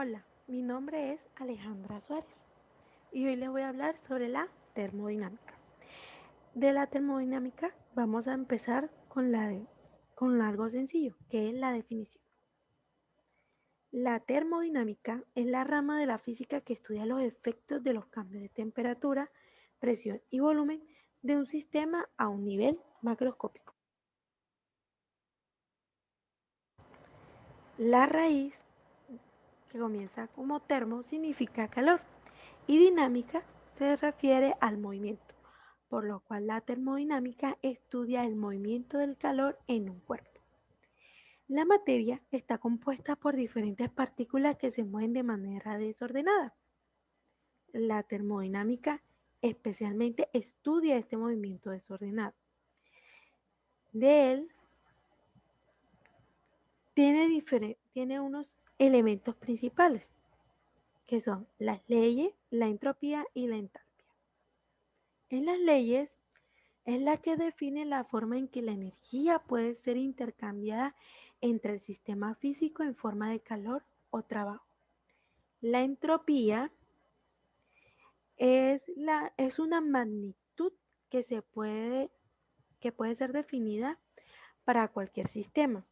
Hola, mi nombre es Alejandra Suárez y hoy les voy a hablar sobre la termodinámica. De la termodinámica vamos a empezar con algo sencillo, que es la definición. La termodinámica es la rama de la física que estudia los efectos de los cambios de temperatura, presión y volumen de un sistema a un nivel macroscópico. La raíz, que comienza como termo, significa calor y dinámica se refiere al movimiento, por lo cual la termodinámica estudia el movimiento del calor en un cuerpo. La materia está compuesta por diferentes partículas que se mueven de manera desordenada. La termodinámica especialmente estudia este movimiento desordenado. De él tiene unos elementos principales, que son las leyes, la entropía y la entalpía. En las leyes es la que define la forma en que la energía puede ser intercambiada entre el sistema físico en forma de calor o trabajo. La entropía es una magnitud que, que puede ser definida para cualquier sistema.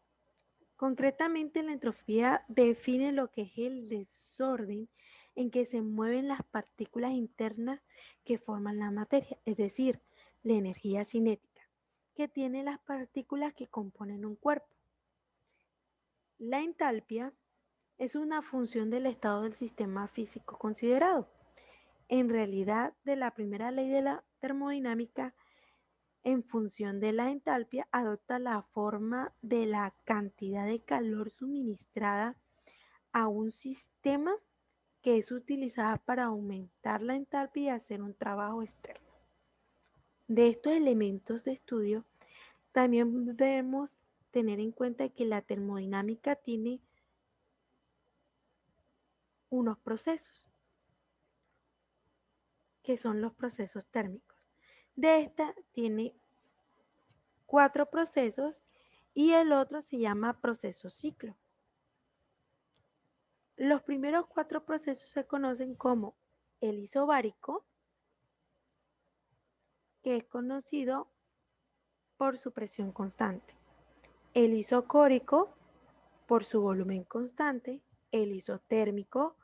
Concretamente, la entropía define lo que es el desorden en que se mueven las partículas internas que forman la materia, es decir, la energía cinética que tienen las partículas que componen un cuerpo. La entalpia es una función del estado del sistema físico considerado. En realidad, de la primera ley de la termodinámica, en función de la entalpia, adopta la forma de la cantidad de calor suministrada a un sistema que es utilizada para aumentar la entalpia y hacer un trabajo externo. De estos elementos de estudio, también debemos tener en cuenta que la termodinámica tiene unos procesos, que son los procesos térmicos. De esta tiene 4 procesos y el otro se llama proceso ciclo. Los primeros 4 procesos se conocen como el isobárico, que es conocido por su presión constante, el isocórico por su volumen constante, el isotérmico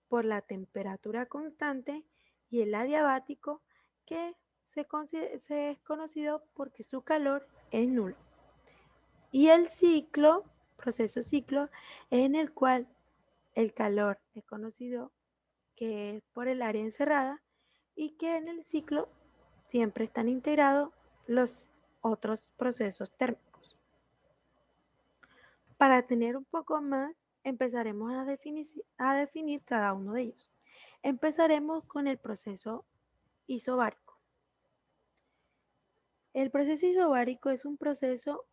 por la temperatura constante y el adiabático que se es conocido porque su calor es nulo. Y el ciclo, proceso ciclo, es en el cual el calor es conocido que es por el área encerrada y que en el ciclo siempre están integrados los otros procesos térmicos. Para tener un poco más, empezaremos a definir cada uno de ellos. Empezaremos con el proceso isobárico. El proceso isobárico es un proceso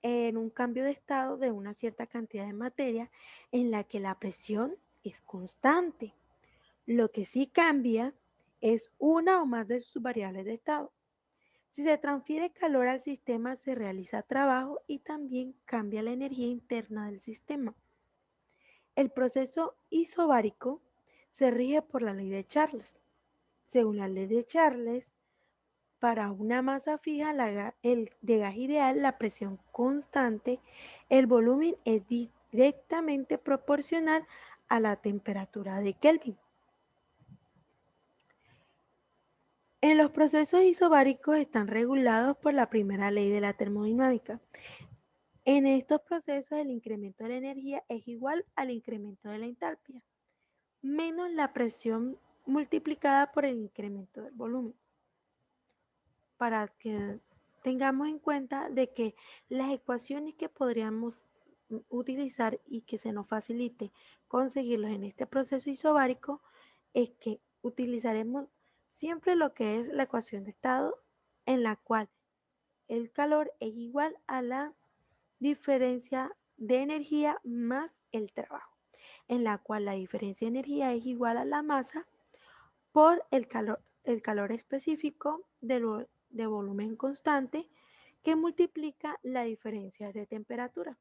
en un cambio de estado de una cierta cantidad de materia en la que la presión es constante. Lo que sí cambia es una o más de sus variables de estado. Si se transfiere calor al sistema, se realiza trabajo y también cambia la energía interna del sistema. El proceso isobárico se rige por la ley de Charles. Según la ley de Charles, para una masa fija de gas ideal, la presión constante, el volumen es directamente proporcional a la temperatura de Kelvin. En los procesos isobáricos están regulados por la primera ley de la termodinámica. En estos procesos el incremento de la energía es igual al incremento de la entalpia, menos la presión multiplicada por el incremento del volumen. Para que tengamos en cuenta de que las ecuaciones que podríamos utilizar y que se nos facilite conseguirlos en este proceso isobárico es que utilizaremos siempre lo que es la ecuación de estado en la cual el calor es igual a la diferencia de energía más el trabajo, en la cual la diferencia de energía es igual a la masa por el calor específico de volumen constante que multiplica la diferencia de temperatura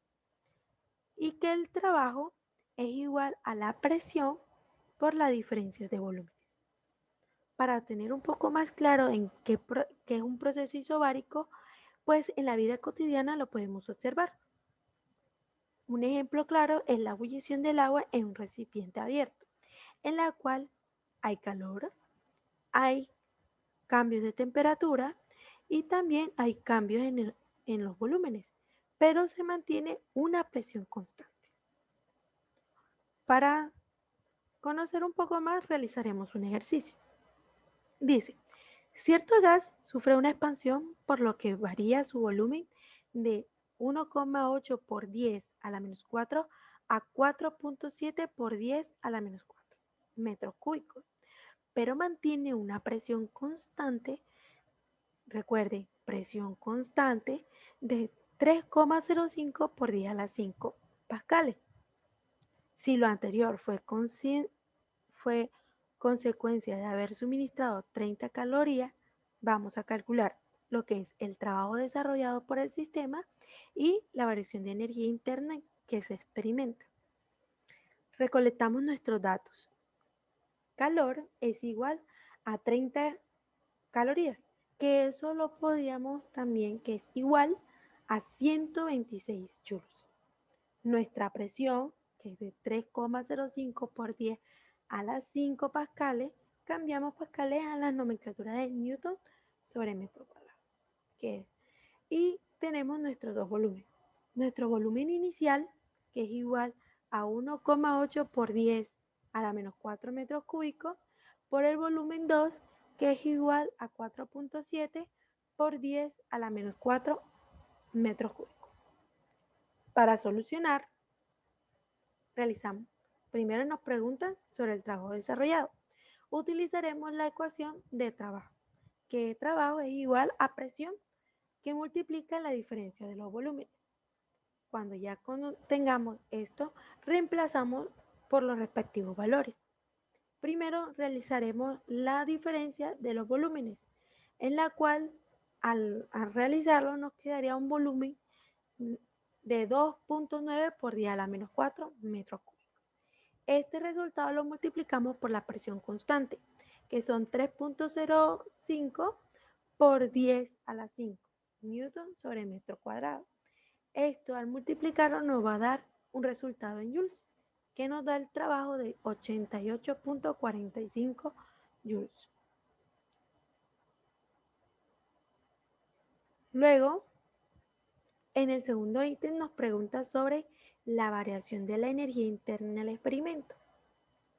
y que el trabajo es igual a la presión por la diferencia de volúmenes. Para tener un poco más claro en qué es un proceso isobárico, pues en la vida cotidiana lo podemos observar. Un ejemplo claro es la ebullición del agua en un recipiente abierto, en la cual hay calor, hay cambios de temperatura y también hay cambios en los volúmenes, pero se mantiene una presión constante. Para conocer un poco más, realizaremos un ejercicio. Dice, cierto gas sufre una expansión por lo que varía su volumen de 1,8 por 10 a la menos 4 a 4,7 por 10 a la menos 4 metros cúbicos, pero mantiene una presión constante, recuerde, presión constante de 3,05 por 10 a la 5 pascales. Si lo anterior fue consecuencia de haber suministrado 30 calorías, vamos a calcular lo que es el trabajo desarrollado por el sistema y la variación de energía interna que se experimenta. Recolectamos nuestros datos. Calor es igual a 30 calorías, que eso lo podríamos también, que es igual a 126 joules. Nuestra presión, que es de 3,05 por 10 a las 5 pascales, cambiamos pascales a la nomenclatura de Newton sobre metro cuadrado. Y tenemos nuestros dos volúmenes. Nuestro volumen inicial, que es igual a 1,8 por 10 a la menos 4 metros cúbicos, por el volumen 2, que es igual a 4,7 por 10 a la menos 4 metros cúbicos. Para solucionar, realizamos. Primero nos preguntan sobre el trabajo desarrollado. Utilizaremos la ecuación de trabajo, que trabajo es igual a presión que multiplica la diferencia de los volúmenes. Cuando ya tengamos esto, reemplazamos por los respectivos valores. Primero realizaremos la diferencia de los volúmenes, en la cual al realizarlo nos quedaría un volumen de 2,9 por 10 a la menos 4 metros cúbicos. Este resultado lo multiplicamos por la presión constante, que son 3,05 por 10 a la 5 newton sobre metro cuadrado. Esto al multiplicarlo nos va a dar un resultado en joules, que nos da el trabajo de 88,45 joules. Luego, en el segundo ítem nos pregunta sobre la variación de la energía interna en el experimento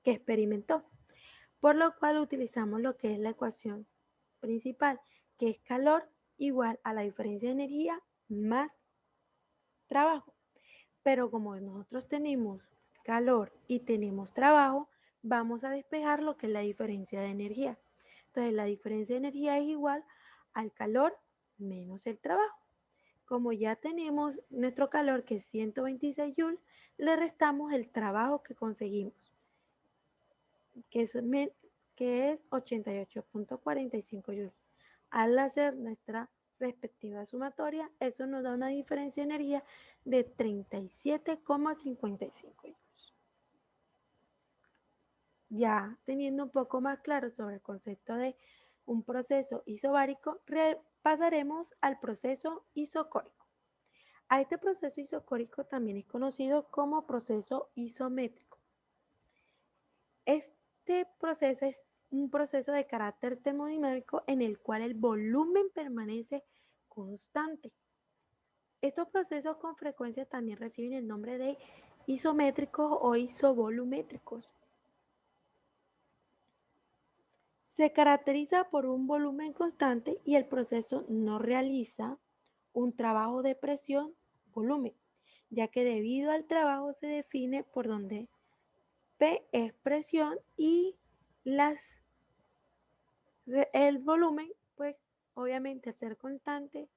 que experimentó, por lo cual utilizamos lo que es la ecuación principal, que es calor igual a la diferencia de energía más trabajo. Pero como nosotros tenemos calor y tenemos trabajo, vamos a despejar lo que es la diferencia de energía. Entonces la diferencia de energía es igual al calor menos el trabajo. Como ya tenemos nuestro calor, que es 126 joules, le restamos el trabajo que conseguimos, que es 88,45 joules. Al hacer nuestra respectiva sumatoria, eso nos da una diferencia de energía de 37,55 joules. Ya teniendo un poco más claro sobre el concepto de un proceso isobárico, pasaremos al proceso isocórico. A este proceso isocórico también es conocido como proceso isométrico. Este proceso es un proceso de carácter termodinámico en el cual el volumen permanece constante. Estos procesos con frecuencia también reciben el nombre de isométricos o isovolumétricos. Se caracteriza por un volumen constante y el proceso no realiza un trabajo de presión-volumen, ya que debido al trabajo se define por donde P es presión y el volumen, pues obviamente al ser constante,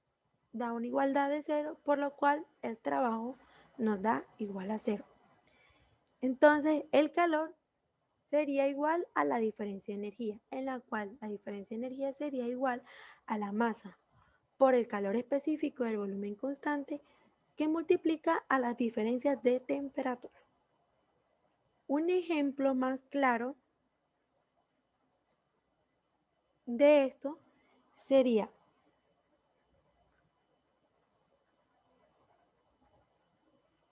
da una igualdad de cero, por lo cual el trabajo nos da igual a cero. Entonces el calor sería igual a la diferencia de energía, en la cual la diferencia de energía sería igual a la masa por el calor específico del volumen constante que multiplica a las diferencias de temperatura. Un ejemplo más claro de esto sería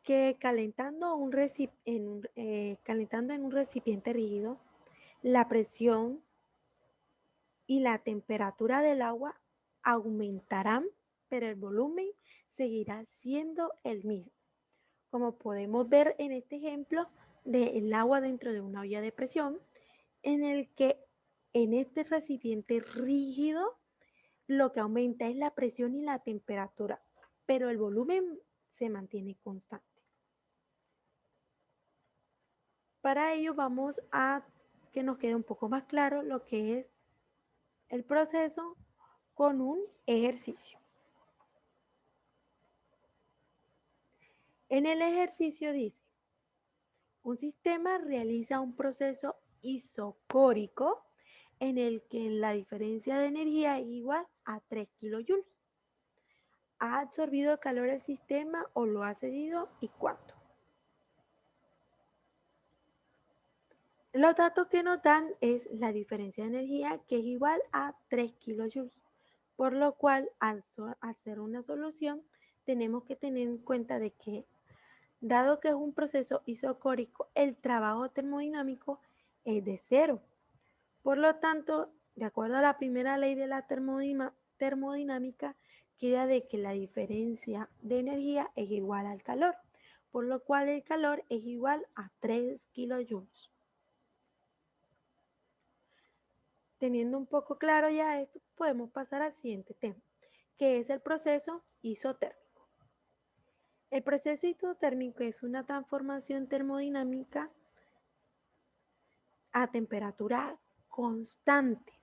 que calentando en un recipiente rígido, la presión y la temperatura del agua aumentarán, pero el volumen seguirá siendo el mismo. Como podemos ver en este ejemplo del agua dentro de una olla de presión, en el que en este recipiente rígido lo que aumenta es la presión y la temperatura, pero el volumen se mantiene constante. Para ello vamos a que nos quede un poco más claro lo que es el proceso con un ejercicio. En el ejercicio dice, un sistema realiza un proceso isocórico en el que la diferencia de energía es igual a 3 kilojoules. ¿Ha absorbido calor el sistema o lo ha cedido y cuánto? Los datos que nos dan es la diferencia de energía que es igual a 3 kilojoules, por lo cual al hacer una solución tenemos que tener en cuenta de que dado que es un proceso isocórico, el trabajo termodinámico es de cero. Por lo tanto, de acuerdo a la primera ley de la termodinámica, queda de que la diferencia de energía es igual al calor, por lo cual el calor es igual a 3 kilojoules. Teniendo un poco claro ya esto, podemos pasar al siguiente tema, que es el proceso isotérmico. El proceso isotérmico es una transformación termodinámica a temperatura constante,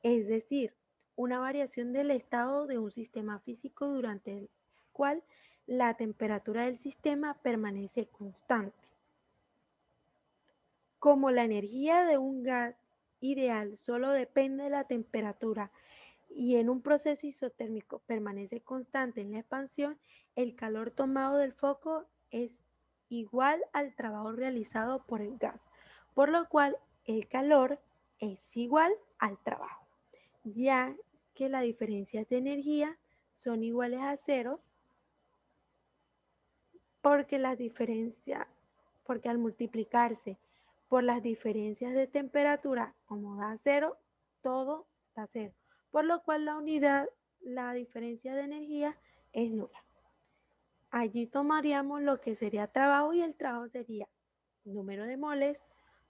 es decir, una variación del estado de un sistema físico durante el cual la temperatura del sistema permanece constante. Como la energía de un gas ideal solo depende de la temperatura y en un proceso isotérmico permanece constante en la expansión, el calor tomado del foco es igual al trabajo realizado por el gas, por lo cual el calor es igual al trabajo, ya que las diferencias de energía son iguales a cero porque porque al multiplicarse por las diferencias de temperatura, como da cero, todo da cero, por lo cual la diferencia de energía es nula. Allí tomaríamos lo que sería trabajo y el trabajo sería número de moles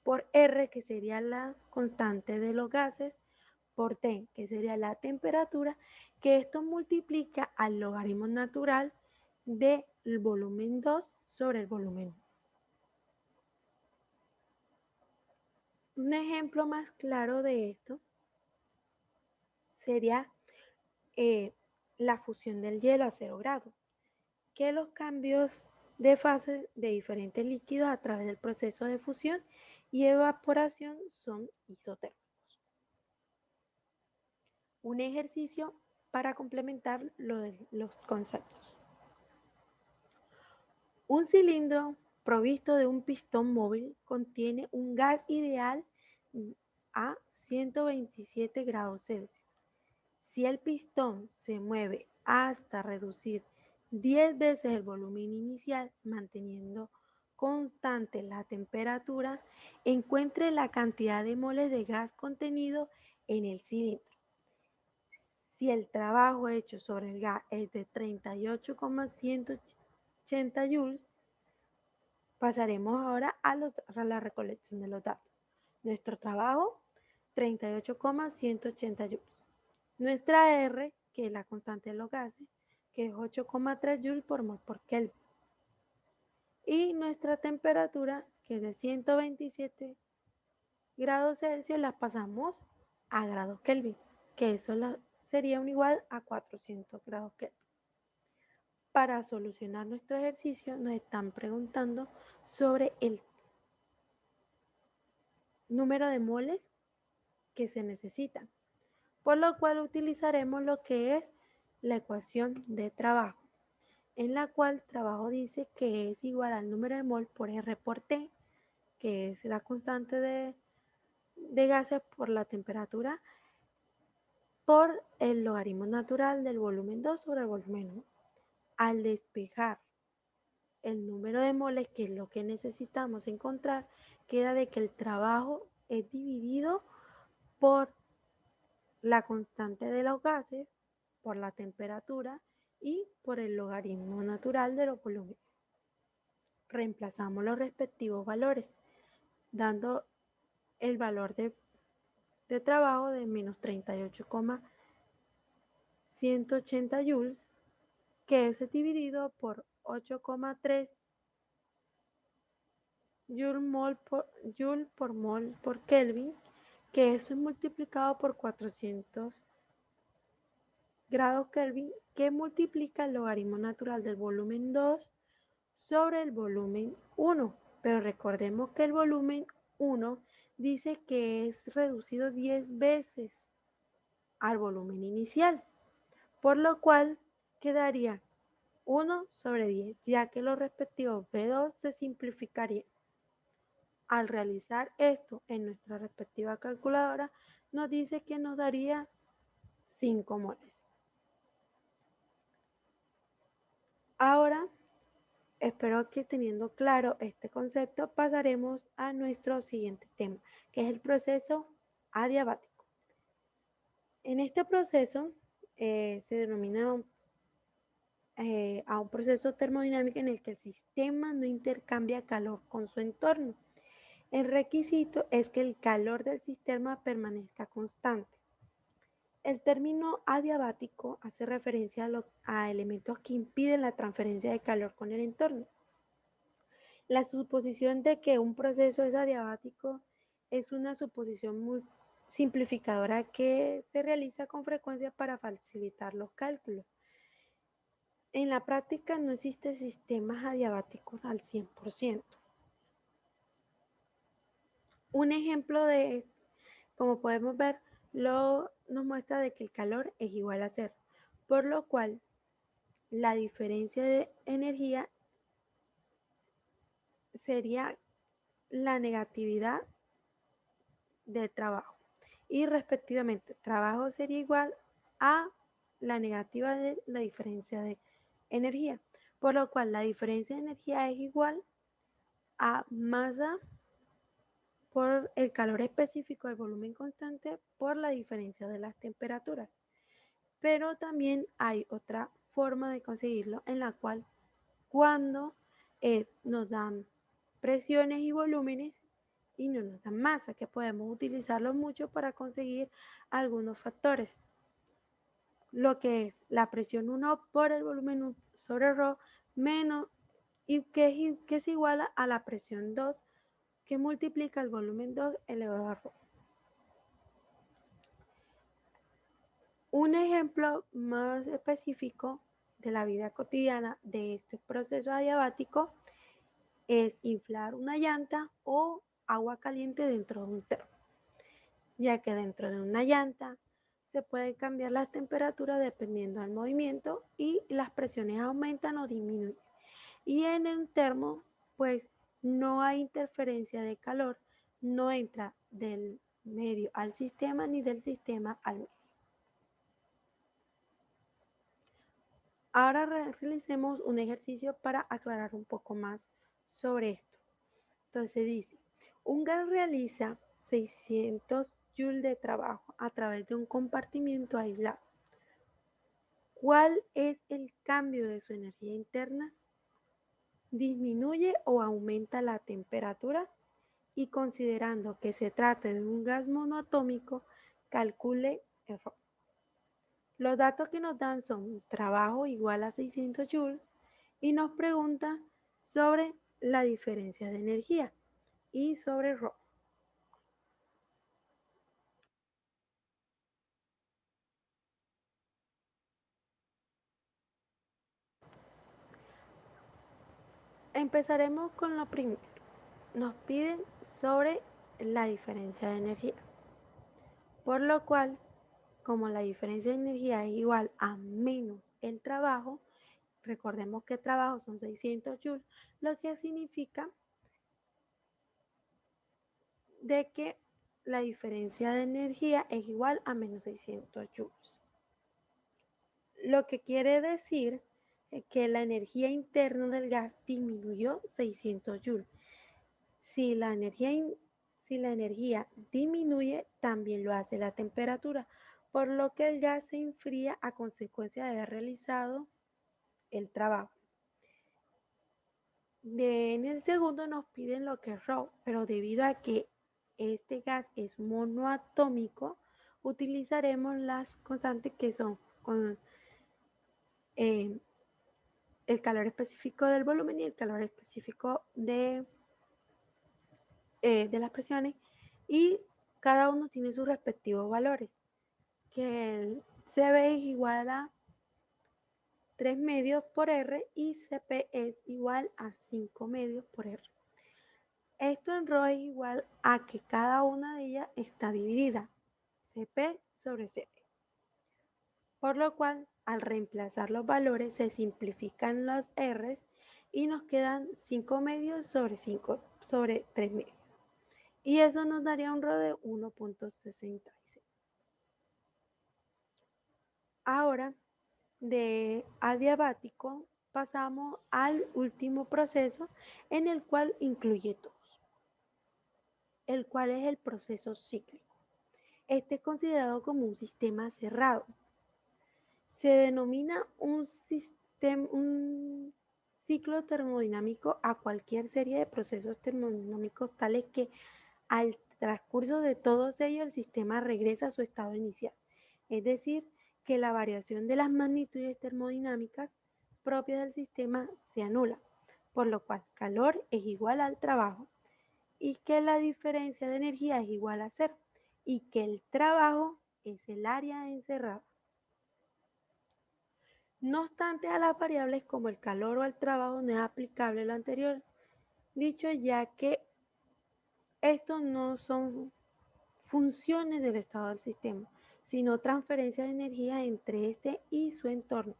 por R, que sería la constante de los gases, por T, que sería la temperatura, que esto multiplica al logaritmo natural del volumen 2 sobre el volumen 1. Un ejemplo más claro de esto sería la fusión del hielo a 0 grados, que los cambios de fase de diferentes líquidos a través del proceso de fusión y evaporación son isotérmicos. Un ejercicio para complementar los conceptos. Un cilindro provisto de un pistón móvil contiene un gas ideal a 127 grados Celsius. Si el pistón se mueve hasta reducir 10 veces el volumen inicial, manteniendo constante la temperatura, encuentre la cantidad de moles de gas contenido en el cilindro. Si el trabajo hecho sobre el gas es de 38,180 joules, pasaremos ahora a la recolección de los datos. Nuestro trabajo, 38,180 joules. Nuestra R, que es la constante de los gases, que es 8,3 joules por mol por Kelvin. Y nuestra temperatura, que es de 127 grados Celsius, la pasamos a grados Kelvin, que eso sería un igual a 400 grados Kelvin. Para solucionar nuestro ejercicio nos están preguntando sobre el número de moles que se necesitan, por lo cual utilizaremos lo que es la ecuación de trabajo, en la cual trabajo dice que es igual al número de mol por R por T, que es la constante de gases por la temperatura, por el logaritmo natural del volumen 2 sobre el volumen 1. Al despejar el número de moles, que es lo que necesitamos encontrar, queda de que el trabajo es dividido por la constante de los gases, por la temperatura y por el logaritmo natural de los volúmenes. Reemplazamos los respectivos valores, dando el valor de trabajo de menos 38,180 joules, que es dividido por 8,3 joule por mol por Kelvin, que eso es multiplicado por 400 grados Kelvin, que multiplica el logaritmo natural del volumen 2 sobre el volumen 1. Pero recordemos que el volumen 1 dice que es reducido 10 veces al volumen inicial, por lo cual quedaría 1 sobre 10, ya que los respectivos B2 se simplificarían. Al realizar esto en nuestra respectiva calculadora, nos dice que nos daría 5 moles. Ahora, espero que teniendo claro este concepto, pasaremos a nuestro siguiente tema, que es el proceso adiabático. En este proceso se denomina a un proceso termodinámico en el que el sistema no intercambia calor con su entorno. El requisito es que el calor del sistema permanezca constante. El término adiabático hace referencia a elementos que impiden la transferencia de calor con el entorno. La suposición de que un proceso es adiabático es una suposición muy simplificadora que se realiza con frecuencia para facilitar los cálculos. En la práctica no existen sistemas adiabáticos al 100%. Un ejemplo de, como podemos ver, nos muestra de que el calor es igual a cero, por lo cual la diferencia de energía sería la negatividad de trabajo. Y respectivamente, trabajo sería igual a la negativa de la diferencia de energía. Por lo cual la diferencia de energía es igual a masa por el calor específico del volumen constante por la diferencia de las temperaturas. Pero también hay otra forma de conseguirlo en la cual cuando nos dan presiones y volúmenes y no nos dan masa, que podemos utilizarlo mucho para conseguir algunos factores. Lo que es la presión 1 por el volumen 1 sobre ρ menos y que es igual a la presión 2 que multiplica el volumen 2 elevado a ρ. Un ejemplo más específico de la vida cotidiana de este proceso adiabático es inflar una llanta o agua caliente dentro de un termo, ya que dentro de una llanta se puede cambiar las temperaturas dependiendo del movimiento y las presiones aumentan o disminuyen. Y en un termo, pues no hay interferencia de calor, no entra del medio al sistema ni del sistema al medio. Ahora realicemos un ejercicio para aclarar un poco más sobre esto. Entonces dice, un gas realiza 600 joules de trabajo a través de un compartimiento aislado. ¿Cuál es el cambio de su energía interna? ¿Disminuye o aumenta la temperatura? Y considerando que se trata de un gas monoatómico, calcule el ρ. Los datos que nos dan son trabajo igual a 600 joules y nos pregunta sobre la diferencia de energía y sobre ρ. Empezaremos con lo primero. Nos piden sobre la diferencia de energía, por lo cual, como la diferencia de energía es igual a menos el trabajo, recordemos que trabajo son 600 joules, lo que significa de que la diferencia de energía es igual a menos 600 joules. Lo que quiere decir que la energía interna del gas disminuyó 600 joules. Si la energía disminuye, también lo hace la temperatura, por lo que el gas se enfría a consecuencia de haber realizado el trabajo. En el segundo nos piden lo que es ρ, pero debido a que este gas es monoatómico, utilizaremos las constantes que son el calor específico del volumen y el calor específico de las presiones, y cada uno tiene sus respectivos valores, que el CB es igual a 3 medios por R y CP es igual a 5 medios por R. Esto en ρ es igual a que cada una de ellas está dividida, CP sobre CP. Por lo cual, al reemplazar los valores, se simplifican los R's y nos quedan 5 medios sobre 3 medios. Y eso nos daría un ρ de 1.66. Ahora, de adiabático pasamos al último proceso, en el cual incluye todos, el cual es el proceso cíclico. Este es considerado como un sistema cerrado. Se denomina un ciclo termodinámico a cualquier serie de procesos termodinámicos tales que al transcurso de todos ellos el sistema regresa a su estado inicial, es decir, que la variación de las magnitudes termodinámicas propias del sistema se anula, por lo cual calor es igual al trabajo y que la diferencia de energía es igual a cero y que el trabajo es el área encerrada. No obstante, a las variables como el calor o el trabajo no es aplicable lo anterior dicho, ya que estos no son funciones del estado del sistema, sino transferencia de energía entre este y su entorno.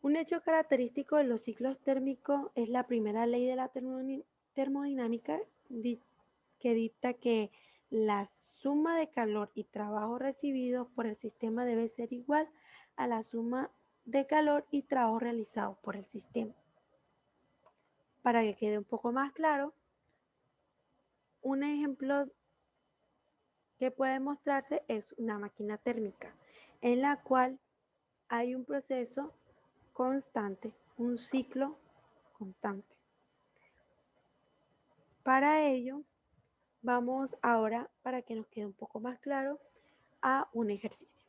Un hecho característico de los ciclos térmicos es la primera ley de la termodinámica, que dicta que la suma de calor y trabajo recibidos por el sistema debe ser igual a la suma de calor y trabajo realizado por el sistema. Para que quede un poco más claro, un ejemplo que puede mostrarse es una máquina térmica, en la cual hay un proceso constante, un ciclo constante. Para ello, vamos ahora, para que nos quede un poco más claro, a un ejercicio.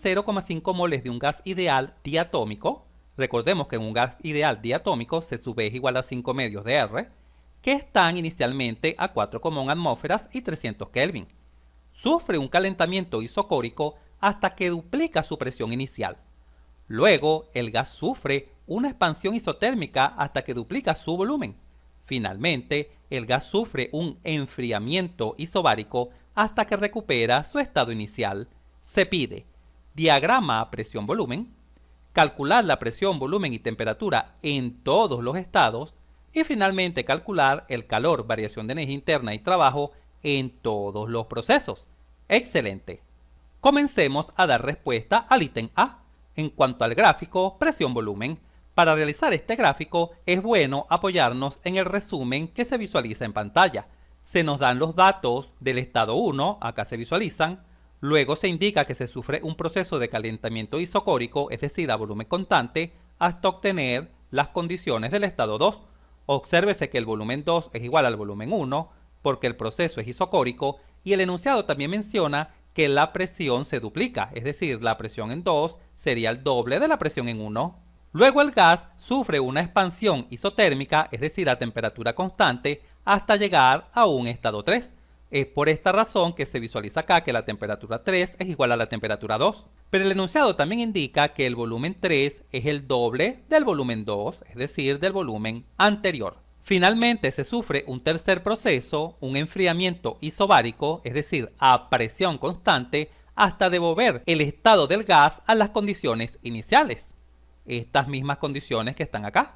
.5 moles de un gas ideal diatómico, recordemos que en un gas ideal diatómico se sub es igual a 5 medios de R, que están inicialmente a 4,1 atmósferas y 300 Kelvin. Sufre un calentamiento isocórico hasta que duplica su presión inicial. Luego, el gas sufre una expansión isotérmica hasta que duplica su volumen. Finalmente, el gas sufre un enfriamiento isobárico hasta que recupera su estado inicial. Se pide diagrama presión-volumen, calcular la presión, volumen y temperatura en todos los estados y finalmente calcular el calor, variación de energía interna y trabajo en todos los procesos. ¡Excelente! Comencemos a dar respuesta al ítem A. En cuanto al gráfico presión-volumen, para realizar este gráfico es bueno apoyarnos en el resumen que se visualiza en pantalla. Se nos dan los datos del estado 1, acá se visualizan. Luego se indica que se sufre un proceso de calentamiento isocórico, es decir, a volumen constante, hasta obtener las condiciones del estado 2. Obsérvese que el volumen 2 es igual al volumen 1, porque el proceso es isocórico, y el enunciado también menciona que la presión se duplica, es decir, la presión en 2 sería el doble de la presión en 1. Luego el gas sufre una expansión isotérmica, es decir, a temperatura constante, hasta llegar a un estado 3. Es por esta razón que se visualiza acá que la temperatura 3 es igual a la temperatura 2. Pero el enunciado también indica que el volumen 3 es el doble del volumen 2, es decir, del volumen anterior. Finalmente se sufre un tercer proceso, un enfriamiento isobárico, es decir, a presión constante, hasta devolver el estado del gas a las condiciones iniciales. Estas mismas condiciones que están acá,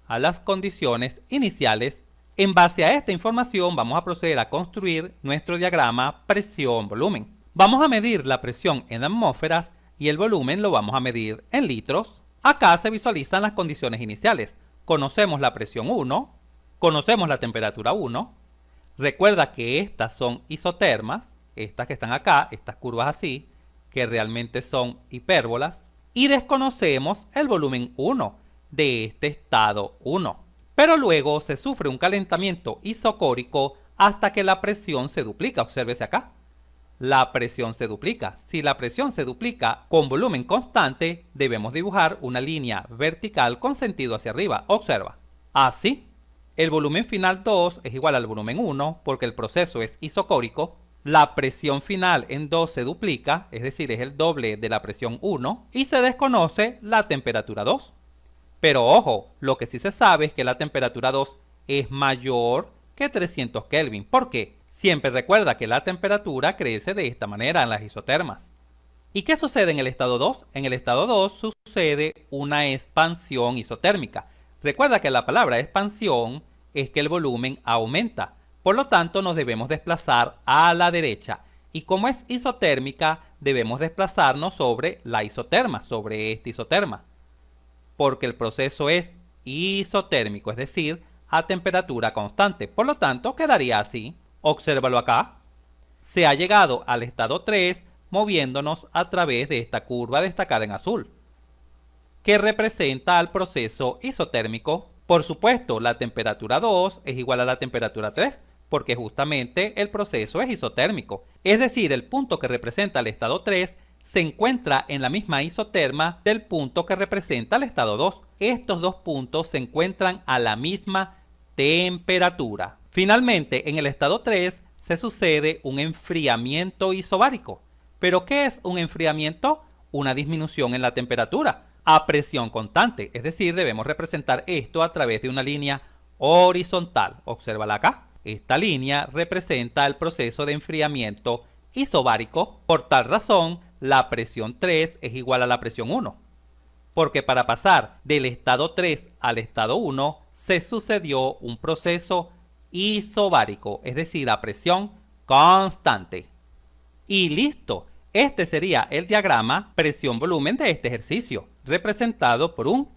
a las condiciones iniciales. En base a esta información vamos a proceder a construir nuestro diagrama presión-volumen. Vamos a medir la presión en atmósferas y el volumen lo vamos a medir en litros. Acá se visualizan las condiciones iniciales. Conocemos la presión 1, conocemos la temperatura 1. Recuerda que estas son isotermas, estas que están acá, estas curvas así, que realmente son hipérbolas. Y desconocemos el volumen 1 de este estado 1. Pero luego se sufre un calentamiento isocórico hasta que la presión se duplica. Obsérvese acá. La presión se duplica. Si la presión se duplica con volumen constante, debemos dibujar una línea vertical con sentido hacia arriba. Observa. Así, el volumen final 2 es igual al volumen 1 porque el proceso es isocórico. La presión final en 2 se duplica, es decir, es el doble de la presión 1, y se desconoce la temperatura 2. Pero ojo, lo que sí se sabe es que la temperatura 2 es mayor que 300 Kelvin. ¿Por qué? Siempre recuerda que la temperatura crece de esta manera en las isotermas. ¿Y qué sucede en el estado 2? En el estado 2 sucede una expansión isotérmica. Recuerda que la palabra expansión es que el volumen aumenta. Por lo tanto, nos debemos desplazar a la derecha. Y como es isotérmica, debemos desplazarnos sobre la isoterma, sobre esta isoterma. Porque el proceso es isotérmico, es decir, a temperatura constante. Por lo tanto, quedaría así. Obsérvalo acá. Se ha llegado al estado 3 moviéndonos a través de esta curva destacada en azul, que representa al proceso isotérmico. Por supuesto, la temperatura 2 es igual a la temperatura 3, porque justamente el proceso es isotérmico. Es decir, el punto que representa el estado 3 se encuentra en la misma isoterma del punto que representa el estado 2. Estos dos puntos se encuentran a la misma temperatura. Finalmente, en el estado 3 se sucede un enfriamiento isobárico. ¿Pero qué es un enfriamiento? Una disminución en la temperatura a presión constante. Es decir, debemos representar esto a través de una línea horizontal. Obsérvala acá. Esta línea representa el proceso de enfriamiento isobárico. Por tal razón, la presión 3 es igual a la presión 1. Porque para pasar del estado 3 al estado 1 se sucedió un proceso isobárico, es decir, a presión constante. Y listo. Este sería el diagrama presión-volumen de este ejercicio, representado por un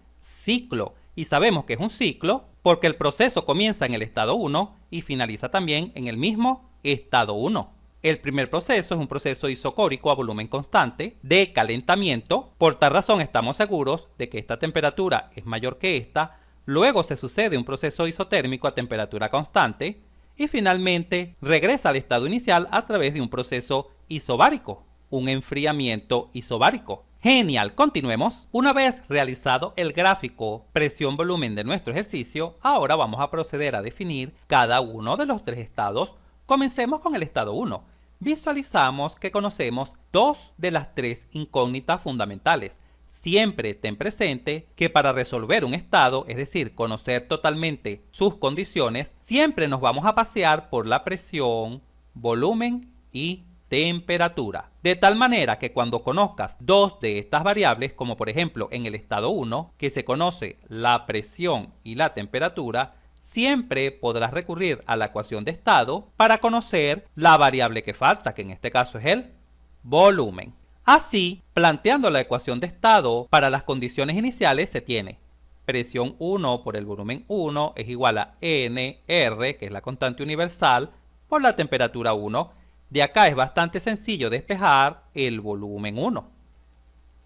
ciclo. Y sabemos que es un ciclo porque el proceso comienza en el estado 1 y finaliza también en el mismo estado 1. El primer proceso es un proceso isocórico a volumen constante de calentamiento. Por tal razón estamos seguros de que esta temperatura es mayor que esta. Luego se sucede un proceso isotérmico a temperatura constante. Y finalmente regresa al estado inicial a través de un proceso isobárico, un enfriamiento isobárico. Genial, continuemos. Una vez realizado el gráfico presión-volumen de nuestro ejercicio, ahora vamos a proceder a definir cada uno de los tres estados. Comencemos con el estado 1. Visualizamos que conocemos dos de las tres incógnitas fundamentales. Siempre ten presente que para resolver un estado, es decir, conocer totalmente sus condiciones, siempre nos vamos a pasear por la presión, volumen y temperatura. De tal manera que cuando conozcas dos de estas variables, como por ejemplo en el estado 1, que se conoce la presión y la temperatura, siempre podrás recurrir a la ecuación de estado para conocer la variable que falta, que en este caso es el volumen. Así, planteando la ecuación de estado para las condiciones iniciales se tiene presión 1 por el volumen 1 es igual a NR, que es la constante universal, por la temperatura 1. De acá es bastante sencillo despejar el volumen 1.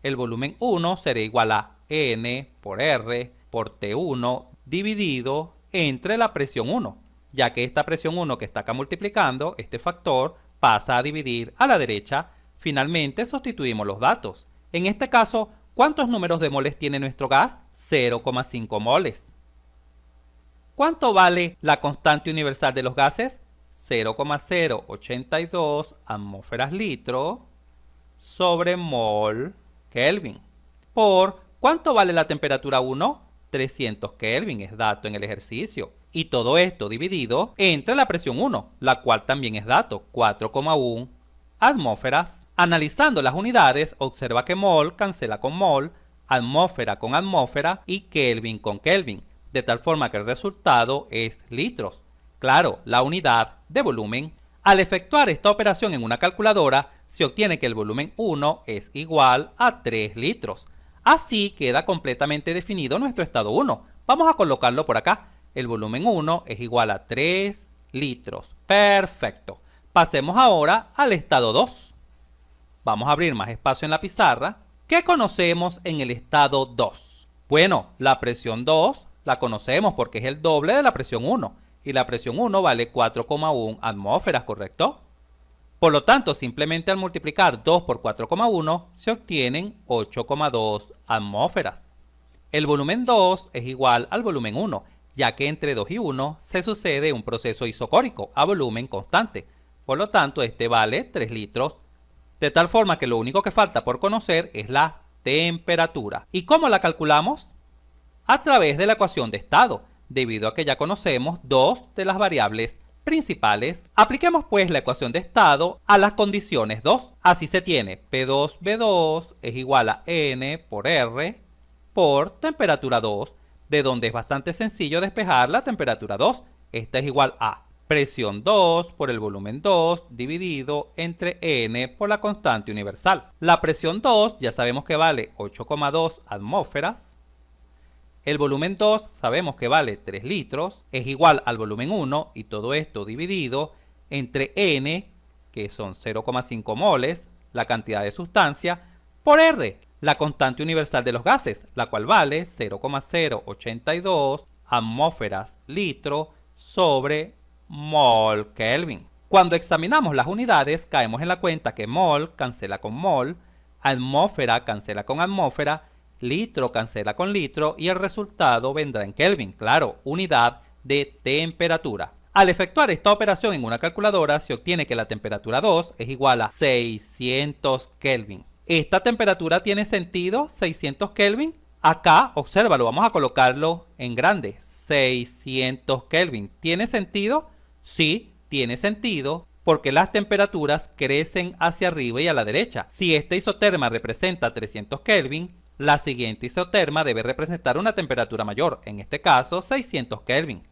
El volumen 1 será igual a N por R por T1 dividido entre la presión 1, ya que esta presión 1 que está acá multiplicando, este factor, pasa a dividir a la derecha. Finalmente sustituimos los datos. En este caso, ¿cuántos números de moles tiene nuestro gas? 0,5 moles. ¿Cuánto vale la constante universal de los gases? 0,082 atmósferas litro sobre mol Kelvin. ¿Por cuánto vale la temperatura 1? 300 Kelvin es dato en el ejercicio. Y todo esto dividido entre la presión 1, la cual también es dato, 4,1 atmósferas. Analizando las unidades, observa que mol cancela con mol, atmósfera con atmósfera y Kelvin con Kelvin, de tal forma que el resultado es litros. Claro, la unidad de volumen. Al efectuar esta operación en una calculadora, se obtiene que el volumen 1 es igual a 3 litros. Así queda completamente definido nuestro estado 1. Vamos a colocarlo por acá. El volumen 1 es igual a 3 litros. Perfecto. Pasemos ahora al estado 2. Vamos a abrir más espacio en la pizarra. ¿Qué conocemos en el estado 2? Bueno, la presión 2 la conocemos porque es el doble de la presión 1. Y la presión 1 vale 4,1 atmósferas, ¿correcto? Por lo tanto, simplemente al multiplicar 2 por 4,1 se obtienen 8,2 atmósferas. El volumen 2 es igual al volumen 1, ya que entre 2 y 1 se sucede un proceso isocórico a volumen constante. Por lo tanto, este vale 3 litros. De tal forma que lo único que falta por conocer es la temperatura. ¿Y cómo la calculamos? A través de la ecuación de estado, debido a que ya conocemos dos de las variables principales. Apliquemos pues la ecuación de estado a las condiciones 2. Así se tiene P2V2 es igual a N por R por temperatura 2, de donde es bastante sencillo despejar la temperatura 2. Esta es igual a presión 2 por el volumen 2 dividido entre N por la constante universal. La presión 2 ya sabemos que vale 8,2 atmósferas. El volumen 2 sabemos que vale 3 litros, es igual al volumen 1 y todo esto dividido entre N, que son 0,5 moles, la cantidad de sustancia, por R, la constante universal de los gases, la cual vale 0,082 atmósferas litro sobre mol Kelvin. Cuando examinamos las unidades, caemos en la cuenta que mol cancela con mol, atmósfera cancela con atmósfera, litro cancela con litro y el resultado vendrá en Kelvin, claro, unidad de temperatura. Al efectuar esta operación en una calculadora se obtiene que la temperatura 2 es igual a 600 Kelvin. ¿Esta temperatura tiene sentido? 600 Kelvin. Acá, obsérvalo, vamos a colocarlo en grande. 600 Kelvin. ¿Tiene sentido? Sí, tiene sentido, porque las temperaturas crecen hacia arriba y a la derecha. Si esta isoterma representa 300 Kelvin, la siguiente isoterma debe representar una temperatura mayor, en este caso 600 Kelvin.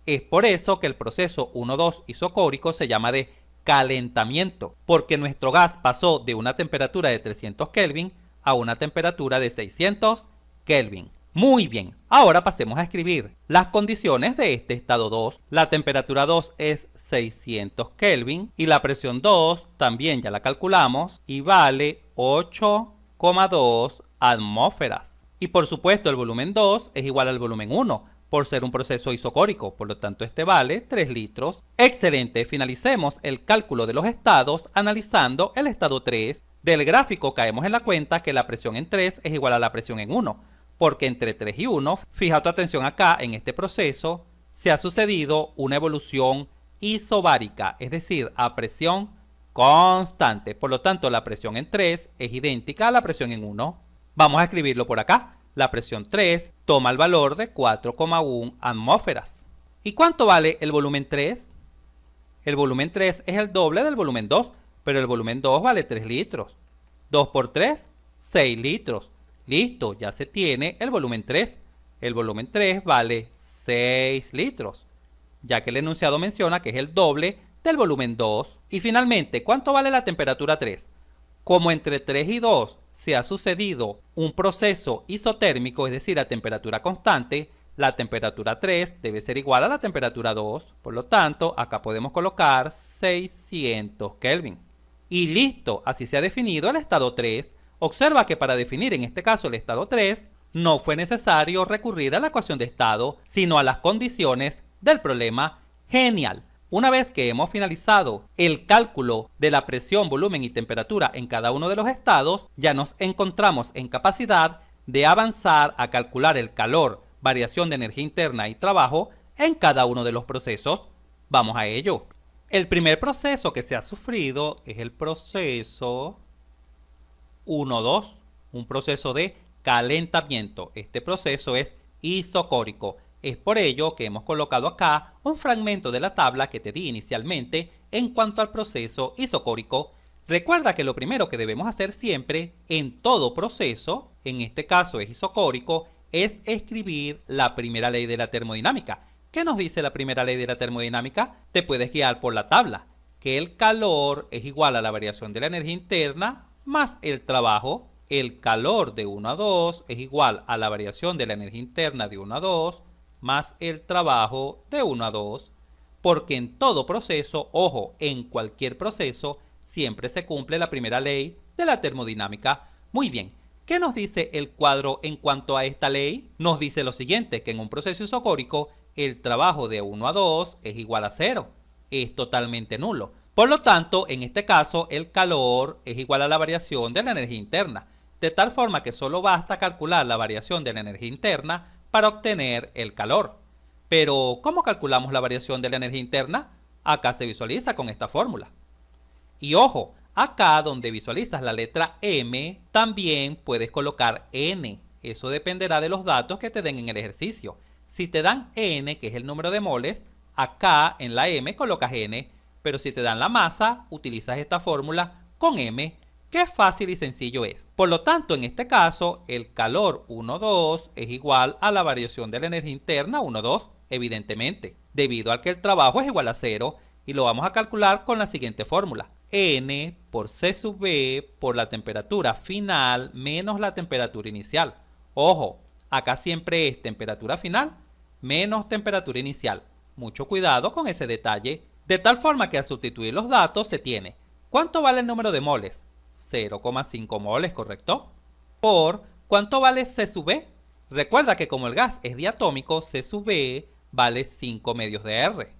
Es por eso que el proceso 1,2 isocórico se llama de calentamiento, porque nuestro gas pasó de una temperatura de 300 Kelvin a una temperatura de 600 Kelvin. Muy bien, ahora pasemos a escribir las condiciones de este estado 2. La temperatura 2 es 600 Kelvin y la presión 2 también ya la calculamos y vale 8,2 atmósferas. Y por supuesto el volumen 2 es igual al volumen 1 por ser un proceso isocórico, por lo tanto este vale 3 litros. Excelente, finalicemos el cálculo de los estados analizando el estado 3. Del gráfico caemos en la cuenta que la presión en 3 es igual a la presión en 1, porque entre 3 y 1, fija tu atención acá en este proceso, se ha sucedido una evolución isobárica, es decir, a presión constante. Por lo tanto, la presión en 3 es idéntica a la presión en 1. Vamos a escribirlo por acá. La presión 3 toma el valor de 4,1 atmósferas. ¿Y cuánto vale el volumen 3? El volumen 3 es el doble del volumen 2, pero el volumen 2 vale 3 litros. 2 por 3, 6 litros. Listo, ya se tiene el volumen 3. El volumen 3 vale 6 litros, ya que el enunciado menciona que es el doble del volumen 2. Y finalmente, ¿cuánto vale la temperatura 3? Como entre 3 y 2 se ha sucedido un proceso isotérmico, es decir, a temperatura constante, la temperatura 3 debe ser igual a la temperatura 2. Por lo tanto, acá podemos colocar 600 Kelvin. Y listo, así se ha definido el estado 3. Observa que para definir en este caso el estado 3, no fue necesario recurrir a la ecuación de estado, sino a las condiciones del problema. Genial. Una vez que hemos finalizado el cálculo de la presión, volumen y temperatura en cada uno de los estados, ya nos encontramos en capacidad de avanzar a calcular el calor, variación de energía interna y trabajo en cada uno de los procesos. Vamos a ello. El primer proceso que se ha sufrido es el proceso 1,2, un proceso de calentamiento. Este proceso es isocórico. Es por ello que hemos colocado acá un fragmento de la tabla que te di inicialmente en cuanto al proceso isocórico. Recuerda que lo primero que debemos hacer siempre en todo proceso, en este caso es isocórico, es escribir la primera ley de la termodinámica. ¿Qué nos dice la primera ley de la termodinámica? Te puedes guiar por la tabla, que el calor es igual a la variación de la energía interna más el trabajo. El calor de 1 a 2 es igual a la variación de la energía interna de 1 a 2 más el trabajo de 1 a 2. Porque en todo proceso, ojo, en cualquier proceso, siempre se cumple la primera ley de la termodinámica. Muy bien, ¿qué nos dice el cuadro en cuanto a esta ley? Nos dice lo siguiente, que en un proceso isocórico el trabajo de 1 a 2 es igual a 0. Es totalmente nulo. Por lo tanto, en este caso, el calor es igual a la variación de la energía interna, de tal forma que solo basta calcular la variación de la energía interna para obtener el calor. Pero, ¿cómo calculamos la variación de la energía interna? Acá se visualiza con esta fórmula. Y ojo, acá donde visualizas la letra M, también puedes colocar N. Eso dependerá de los datos que te den en el ejercicio. Si te dan N, que es el número de moles, acá en la M colocas N, pero si te dan la masa, utilizas esta fórmula con M. Qué fácil y sencillo es. Por lo tanto, en este caso, el calor 1,2 es igual a la variación de la energía interna 1,2, evidentemente, debido a que el trabajo es igual a 0, y lo vamos a calcular con la siguiente fórmula. N por C sub B por la temperatura final menos la temperatura inicial. Ojo, acá siempre es temperatura final menos temperatura inicial. Mucho cuidado con ese detalle. De tal forma que al sustituir los datos se tiene, ¿cuánto vale el número de moles? 0,5 moles, ¿correcto? Por, ¿cuánto vale C sub B? Recuerda que como el gas es diatómico, C sub B vale 5 medios de R.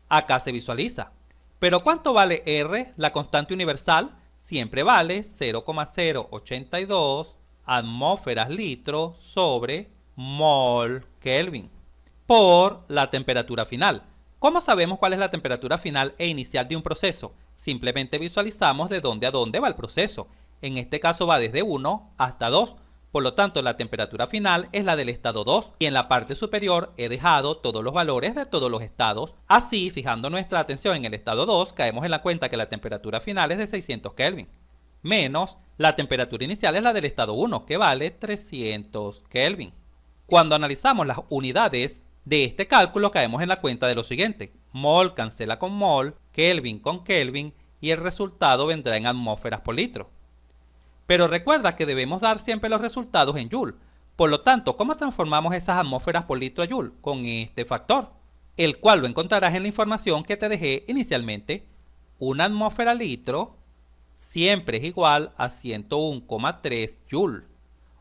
Acá se visualiza. Pero ¿cuánto vale R, la constante universal? Siempre vale 0,082 atmósferas litro sobre mol Kelvin por la temperatura final. ¿Cómo sabemos cuál es la temperatura final e inicial de un proceso? Simplemente visualizamos de dónde a dónde va el proceso. En este caso va desde 1 hasta 2. Por lo tanto, la temperatura final es la del estado 2 y en la parte superior he dejado todos los valores de todos los estados. Así, fijando nuestra atención en el estado 2, caemos en la cuenta que la temperatura final es de 600 Kelvin, menos la temperatura inicial es la del estado 1, que vale 300 Kelvin. Cuando analizamos las unidades de este cálculo, caemos en la cuenta de lo siguiente. Mol cancela con mol, Kelvin con Kelvin, y el resultado vendrá en atmósferas por litro. Pero recuerda que debemos dar siempre los resultados en Joule. Por lo tanto, ¿cómo transformamos esas atmósferas por litro a Joule? Con este factor, el cual lo encontrarás en la información que te dejé inicialmente. Una atmósfera litro siempre es igual a 101,3 Joule.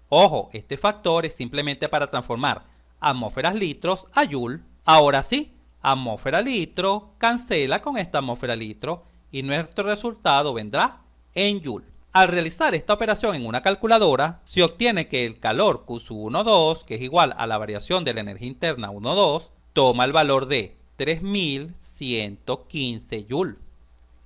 Ojo, este factor es simplemente para transformar atmósferas litros a Joule. Ahora sí, atmósfera litro cancela con esta atmósfera litro y nuestro resultado vendrá en Joule. Al realizar esta operación en una calculadora, se obtiene que el calor Q sub 1,2, que es igual a la variación de la energía interna 1,2, toma el valor de 3115 Joule.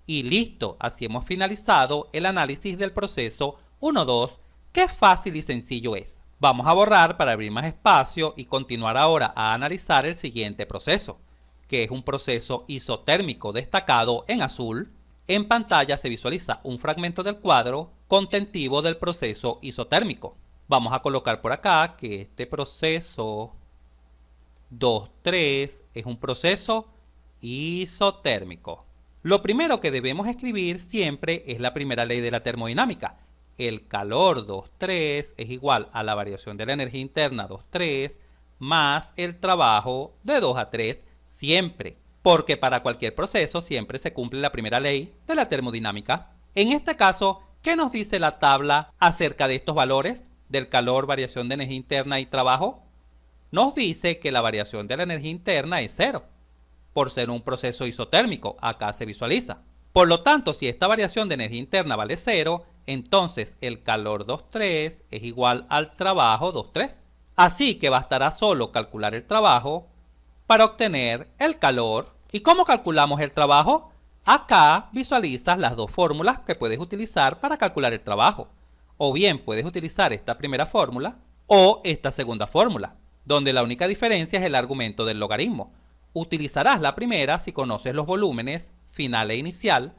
Y listo, así hemos finalizado el análisis del proceso 1,2. Qué fácil y sencillo es. Vamos a borrar para abrir más espacio y continuar ahora a analizar el siguiente proceso, que es un proceso isotérmico destacado en azul. En pantalla se visualiza un fragmento del cuadro contentivo del proceso isotérmico. Vamos a colocar por acá que este proceso 2,3 es un proceso isotérmico. Lo primero que debemos escribir siempre es la primera ley de la termodinámica. El calor 2,3 es igual a la variación de la energía interna 2,3 más el trabajo de 2 a 3 siempre. Porque para cualquier proceso siempre se cumple la primera ley de la termodinámica. En este caso, ¿qué nos dice la tabla acerca de estos valores del calor, variación de energía interna y trabajo? Nos dice que la variación de la energía interna es 0, por ser un proceso isotérmico, acá se visualiza. Por lo tanto, si esta variación de energía interna vale 0, entonces el calor 2,3 es igual al trabajo 2,3. Así que bastará solo calcular el trabajo para obtener el calor. ¿Y cómo calculamos el trabajo? Acá visualizas las dos fórmulas que puedes utilizar para calcular el trabajo. O bien puedes utilizar esta primera fórmula o esta segunda fórmula, donde la única diferencia es el argumento del logaritmo. Utilizarás la primera si conoces los volúmenes final e inicial,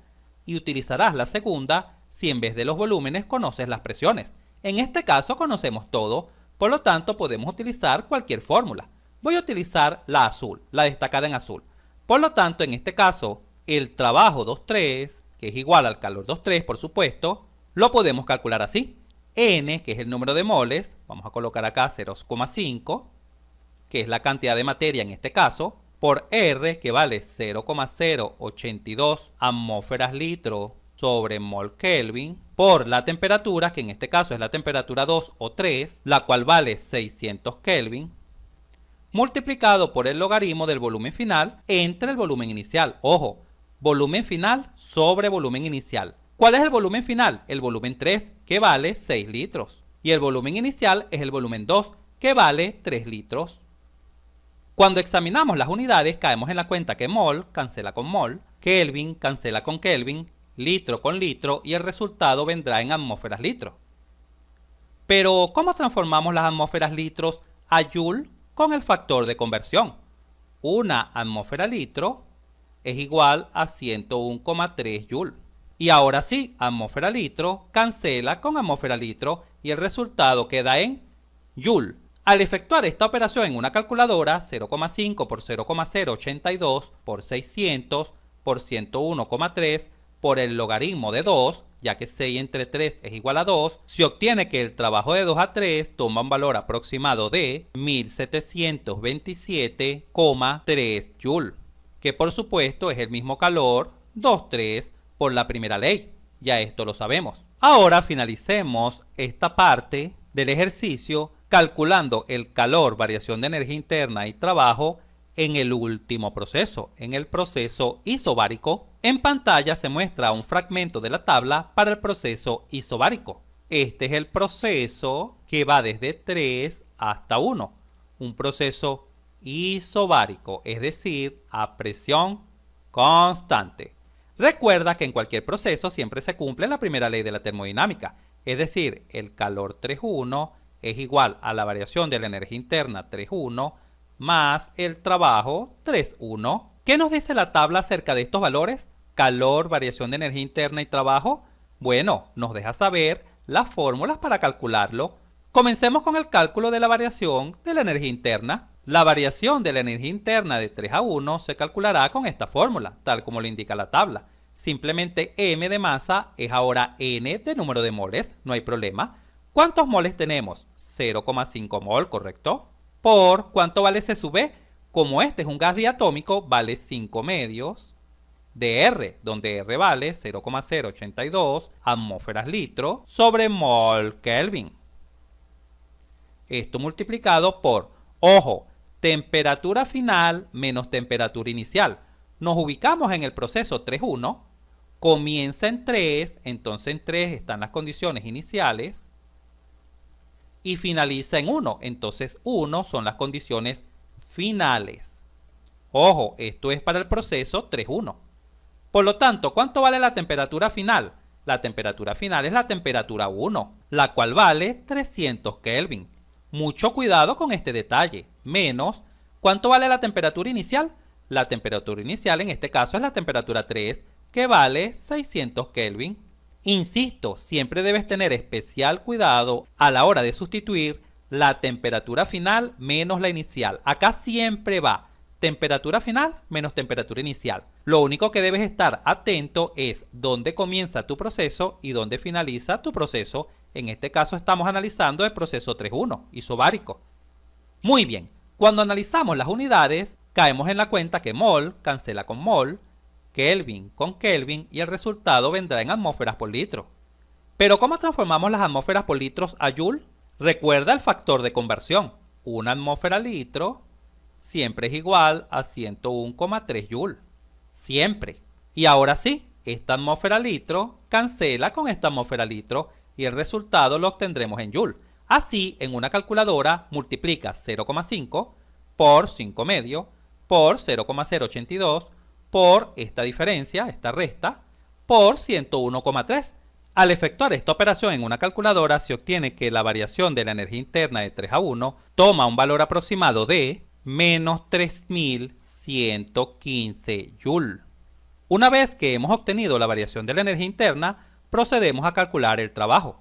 y utilizarás la segunda si en vez de los volúmenes conoces las presiones. En este caso conocemos todo, por lo tanto podemos utilizar cualquier fórmula. Voy a utilizar la azul, la destacada en azul. Por lo tanto, en este caso, el trabajo 2,3, que es igual al calor 2,3, por supuesto, lo podemos calcular así. N, que es el número de moles, vamos a colocar acá 0,5, que es la cantidad de materia en este caso, por R, que vale 0,082 atmósferas litro sobre mol Kelvin, por la temperatura, que en este caso es la temperatura 2 o 3, la cual vale 600 Kelvin, multiplicado por el logaritmo del volumen final entre el volumen inicial. Ojo, volumen final sobre volumen inicial. ¿Cuál es el volumen final? El volumen 3, que vale 6 litros. Y el volumen inicial es el volumen 2, que vale 3 litros. Cuando examinamos las unidades, caemos en la cuenta que mol cancela con mol, Kelvin cancela con Kelvin, litro con litro, y el resultado vendrá en atmósferas litro. Pero, ¿cómo transformamos las atmósferas litros a joule con el factor de conversión? Una atmósfera litro es igual a 101,3 joule. Y ahora sí, atmósfera litro cancela con atmósfera litro y el resultado queda en joule. Al efectuar esta operación en una calculadora, 0,5 por 0,082 por 600 por 101,3 por el logaritmo de 2, ya que 6 entre 3 es igual a 2, se obtiene que el trabajo de 2 a 3 toma un valor aproximado de 1727,3 joule, que por supuesto es el mismo calor 2,3 por la primera ley. Ya esto lo sabemos. Ahora finalicemos esta parte del ejercicio calculando el calor, variación de energía interna y trabajo en el último proceso, en el proceso isobárico. En pantalla se muestra un fragmento de la tabla para el proceso isobárico. Este es el proceso que va desde 3 hasta 1, un proceso isobárico, es decir, a presión constante. Recuerda que en cualquier proceso siempre se cumple la primera ley de la termodinámica, es decir, el calor 3,1 es igual a la variación de la energía interna 3,1 más el trabajo 3,1. ¿Qué nos dice la tabla acerca de estos valores? Calor, variación de energía interna y trabajo. Bueno, nos deja saber las fórmulas para calcularlo. Comencemos con el cálculo de la variación de la energía interna. La variación de la energía interna de 3 a 1 se calculará con esta fórmula, tal como lo indica la tabla. Simplemente M de masa es ahora N de número de moles, no hay problema. ¿Cuántos moles tenemos? 0,5 mol, ¿correcto? Por, ¿cuánto vale C sub B? Como este es un gas diatómico, vale 5 medios de R, donde R vale 0,082 atmósferas litro sobre mol Kelvin. Esto multiplicado por, ojo, temperatura final menos temperatura inicial. Nos ubicamos en el proceso 3,1, comienza en 3, entonces en 3 están las condiciones iniciales, y finaliza en 1, entonces 1 son las condiciones finales. Ojo, esto es para el proceso 3,1. Por lo tanto, ¿cuánto vale la temperatura final? La temperatura final es la temperatura 1, la cual vale 300 Kelvin. Mucho cuidado con este detalle. Menos, ¿cuánto vale la temperatura inicial? La temperatura inicial en este caso es la temperatura 3, que vale 600 Kelvin. Insisto, siempre debes tener especial cuidado a la hora de sustituir la temperatura final menos la inicial. Acá siempre va temperatura final menos temperatura inicial. Lo único que debes estar atento es dónde comienza tu proceso y dónde finaliza tu proceso. En este caso estamos analizando el proceso 3,1, isobárico. Muy bien, cuando analizamos las unidades, caemos en la cuenta que mol cancela con mol, Kelvin con Kelvin y el resultado vendrá en atmósferas por litro. Pero ¿cómo transformamos las atmósferas por litros a joule? Recuerda el factor de conversión. Una atmósfera litro siempre es igual a 101,3 joule. Siempre. Y ahora sí, esta atmósfera litro cancela con esta atmósfera litro y el resultado lo obtendremos en joule. Así, en una calculadora multiplica 0,5 por 5 medio por 0,082 por esta diferencia, esta resta, por 101,3. Al efectuar esta operación en una calculadora se obtiene que la variación de la energía interna de 3 a 1 toma un valor aproximado de menos 3115 joule. Una vez que hemos obtenido la variación de la energía interna, procedemos a calcular el trabajo.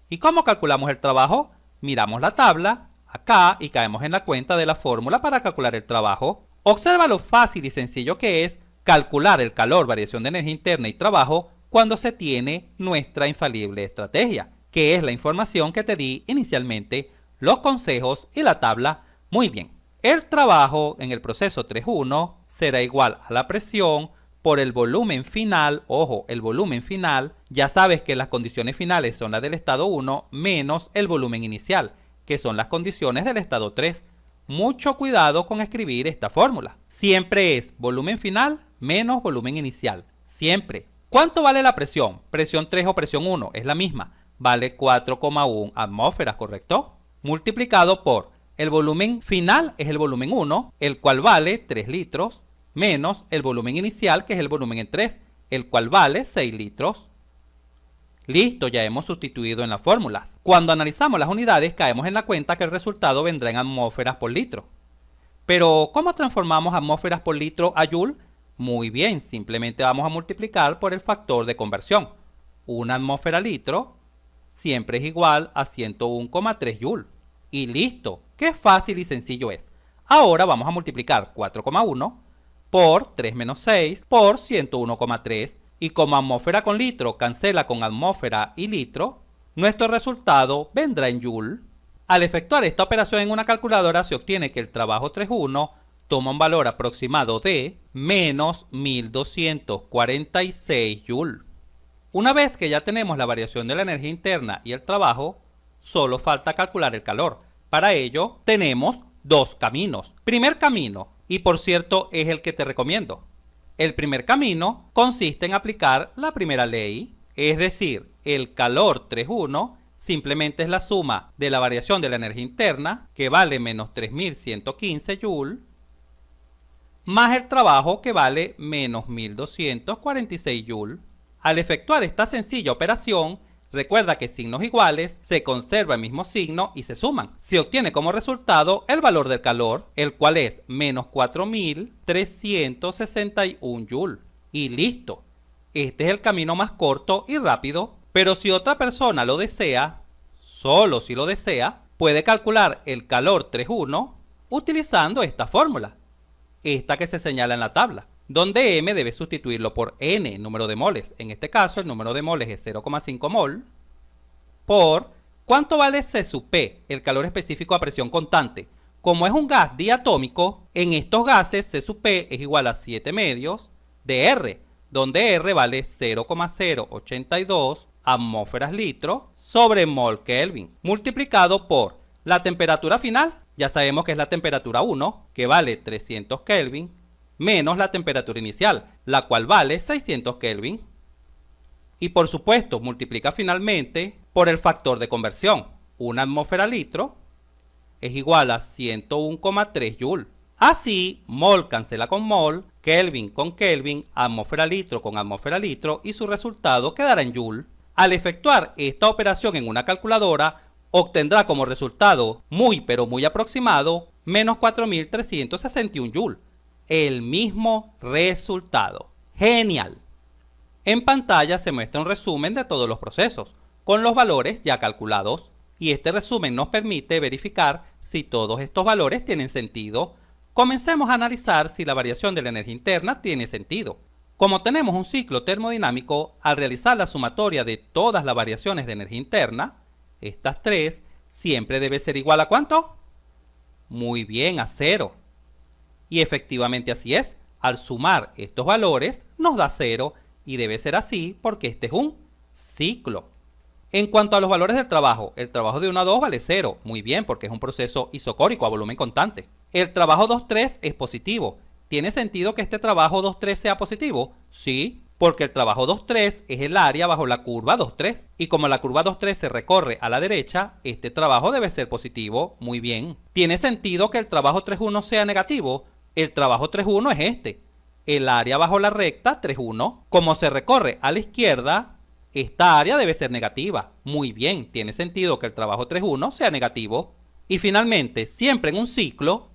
¿Y cómo calculamos el trabajo? Miramos la tabla acá y caemos en la cuenta de la fórmula para calcular el trabajo. Observa lo fácil y sencillo que es calcular el calor, variación de energía interna y trabajo cuando se tiene nuestra infalible estrategia, que es la información que te di inicialmente, los consejos y la tabla. Muy bien, el trabajo en el proceso 3.1 será igual a la presión por el volumen final. Ojo, el volumen final, ya sabes que las condiciones finales son las del estado 1 menos el volumen inicial, que son las condiciones del estado 3. Mucho cuidado con escribir esta fórmula. Siempre es volumen final menos volumen inicial. Siempre. ¿Cuánto vale la presión? Presión 3 o presión 1 es la misma. Vale 4,1 atmósferas, ¿correcto? Multiplicado por el volumen final es el volumen 1, el cual vale 3 litros, menos el volumen inicial, que es el volumen en 3, el cual vale 6 litros. Listo, ya hemos sustituido en las fórmulas. Cuando analizamos las unidades, caemos en la cuenta que el resultado vendrá en atmósferas por litro. Pero, ¿cómo transformamos atmósferas por litro a Joule? Muy bien, simplemente vamos a multiplicar por el factor de conversión. Una atmósfera litro siempre es igual a 101,3 Joule. Y listo, qué fácil y sencillo es. Ahora vamos a multiplicar 4,1 por 3 menos 6 por 101,3, y como atmósfera con litro cancela con atmósfera y litro, nuestro resultado vendrá en Joule. Al efectuar esta operación en una calculadora se obtiene que el trabajo 3.1 toma un valor aproximado de menos 1246 Joule. Una vez que ya tenemos la variación de la energía interna y el trabajo, solo falta calcular el calor. Para ello tenemos dos caminos. Primer camino, y por cierto es el que te recomiendo. El primer camino consiste en aplicar la primera ley, es decir, el calor 3.1 simplemente es la suma de la variación de la energía interna, que vale menos 3115 Joule, más el trabajo, que vale menos 1246 Joule. Al efectuar esta sencilla operación, recuerda que signos iguales se conserva el mismo signo y se suman. Se obtiene como resultado el valor del calor, el cual es menos 4361 Joule. Y listo. Este es el camino más corto y rápido, pero si otra persona lo desea, solo si lo desea, puede calcular el calor 3.1 utilizando esta fórmula, esta que se señala en la tabla, donde M debe sustituirlo por N, número de moles. En este caso el número de moles es 0,5 mol, por ¿cuánto vale C sub P? El calor específico a presión constante. Como es un gas diatómico, en estos gases C sub P es igual a 7 medios de R, donde R vale 0,082 atmósferas litro sobre mol Kelvin, multiplicado por la temperatura final. Ya sabemos que es la temperatura 1, que vale 300 Kelvin, menos la temperatura inicial, la cual vale 600 Kelvin. Y por supuesto, multiplica finalmente por el factor de conversión. Una atmósfera litro es igual a 101,3 Joule. Así, mol cancela con mol, Kelvin con Kelvin, atmósfera litro con atmósfera litro, y su resultado quedará en Joule. Al efectuar esta operación en una calculadora, obtendrá como resultado muy pero muy aproximado menos 4361 Joule. El mismo resultado. ¡Genial! En pantalla se muestra un resumen de todos los procesos, con los valores ya calculados, y este resumen nos permite verificar si todos estos valores tienen sentido. Comencemos a analizar si la variación de la energía interna tiene sentido. Como tenemos un ciclo termodinámico, al realizar la sumatoria de todas las variaciones de energía interna, estas tres, siempre debe ser igual a ¿cuánto? Muy bien, a 0. Y efectivamente así es. Al sumar estos valores nos da 0, y debe ser así porque este es un ciclo. En cuanto a los valores del trabajo, el trabajo de 1 a 2 vale 0. Muy bien, porque es un proceso isocórico a volumen constante. El trabajo 2,3 es positivo. ¿Tiene sentido que este trabajo 2,3 sea positivo? Sí, porque el trabajo 2,3 es el área bajo la curva 2,3. Y como la curva 2,3 se recorre a la derecha, este trabajo debe ser positivo. Muy bien. ¿Tiene sentido que el trabajo 3,1 sea negativo? El trabajo 3,1 es este. El área bajo la recta 3,1. Como se recorre a la izquierda, esta área debe ser negativa. Muy bien, tiene sentido que el trabajo 3,1 sea negativo. Y finalmente, siempre en un ciclo,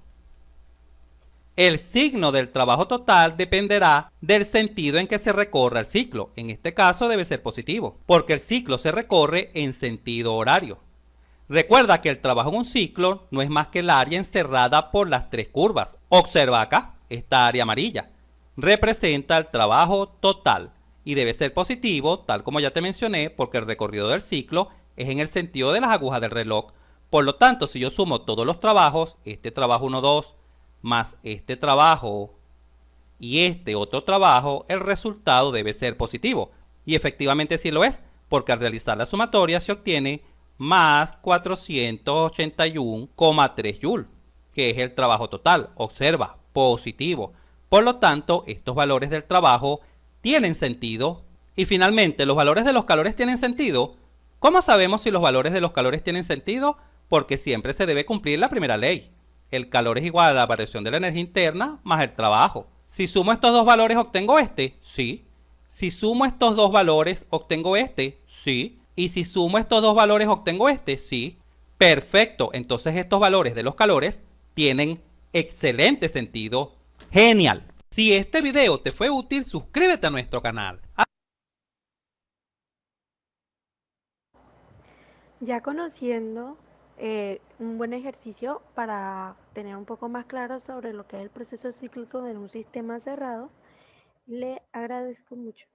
El signo del trabajo total dependerá del sentido en que se recorra el ciclo. En este caso debe ser positivo, porque el ciclo se recorre en sentido horario. Recuerda que el trabajo en un ciclo no es más que el área encerrada por las tres curvas. Observa acá, esta área amarilla. Representa el trabajo total y debe ser positivo, tal como ya te mencioné, porque el recorrido del ciclo es en el sentido de las agujas del reloj. Por lo tanto, si yo sumo todos los trabajos, este trabajo 1, 2, más este trabajo y este otro trabajo, el resultado debe ser positivo. Y efectivamente sí lo es, porque al realizar la sumatoria se obtiene más 481,3 Joule, que es el trabajo total. Observa, positivo. Por lo tanto, estos valores del trabajo tienen sentido. Y finalmente, ¿los valores de los calores tienen sentido? ¿Cómo sabemos si los valores de los calores tienen sentido? Porque siempre se debe cumplir la primera ley. El calor es igual a la variación de la energía interna más el trabajo. Si sumo estos dos valores, ¿obtengo este? Sí. Si sumo estos dos valores, ¿obtengo este? Sí. Y si sumo estos dos valores, ¿obtengo este? Sí. Perfecto. Entonces estos valores de los calores tienen excelente sentido. Genial. Si este video te fue útil, suscríbete a nuestro canal. Ya conociendo un buen ejercicio para tener un poco más claro sobre lo que es el proceso cíclico de un sistema cerrado, le agradezco mucho.